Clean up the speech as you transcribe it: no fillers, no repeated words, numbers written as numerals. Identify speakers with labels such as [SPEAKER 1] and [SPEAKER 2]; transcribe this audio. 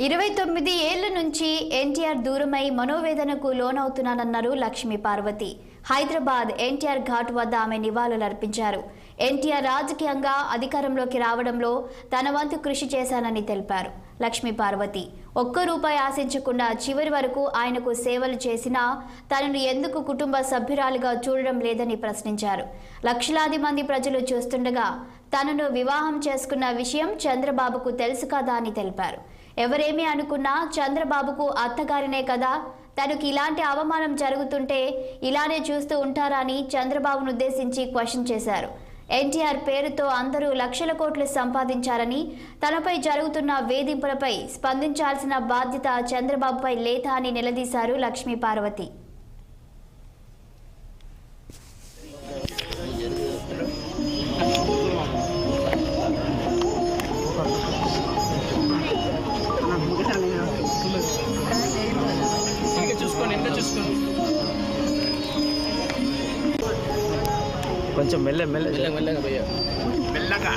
[SPEAKER 1] 29 ఏళ్ల నుంచి ఎన్టీఆర్ దూరమై మనోవేదనకు లోనవుతున్నానన్నారు లక్ష్మీ పార్వతి. హైదరాబాద్ ఎన్టీఆర్ ఘాట్ వద్ద ఆమె నివాళులర్పించారు. ఎన్టీఆర్ రాజకీయంగా అధికారంలోకి రావడంలో తన వంతు కృషి చేశానని తెలిపారు. లక్ష్మీ పార్వతి ఒక్క రూపాయి ఆశించకుండా చివరి వరకు ఆయనకు సేవలు చేసినా తనను ఎందుకు కుటుంబ సభ్యురాలుగా చూడడం లేదని ప్రశ్నించారు. లక్షలాది మంది ప్రజలు చూస్తుండగా తనను వివాహం చేసుకున్న విషయం చంద్రబాబుకు తెలుసు కదా అని తెలిపారు. ఎవరేమీ అనుకున్నా చంద్రబాబుకు అత్తగారినే కదా, తనకు ఇలాంటి అవమానం జరుగుతుంటే ఇలానే చూస్తూ ఉంటారా అని చంద్రబాబును ఉద్దేశించి క్వశ్చన్ చేశారు. ఎన్టీఆర్ పేరుతో అందరూ లక్షల కోట్లు సంపాదించారని, తనపై జరుగుతున్న వేధింపులపై స్పందించాల్సిన బాధ్యత చంద్రబాబుపై లేదా అని నిలదీశారు లక్ష్మీ పార్వతి.
[SPEAKER 2] కొంచెం మెల్లగా
[SPEAKER 3] మెల్లగా